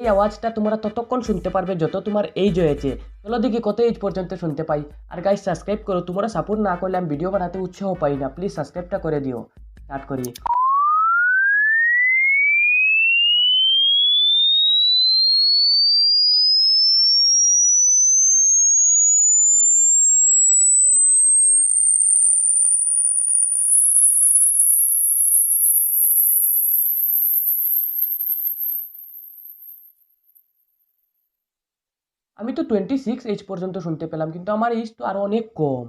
এই আওয়াজটা তোমরা ততক্ষণ শুনতে পারবে যত তোমার এইজ হয়েছে। চলো দেখি কত এইজ পর্যন্ত শুনতে পাই। আর গাইস সাবস্ক্রাইব করো, তোমরা সাপোর্ট না করলে আমি ভিডিও বানাতে উৎসাহ পাই না। প্লিজ সাবস্ক্রাইবটা করে দিও। স্টার্ট করি। আমি তো 26 এইজ পর্যন্ত শুনতে পেলাম, কিন্তু আমার এইজ তো আরো অনেক কম।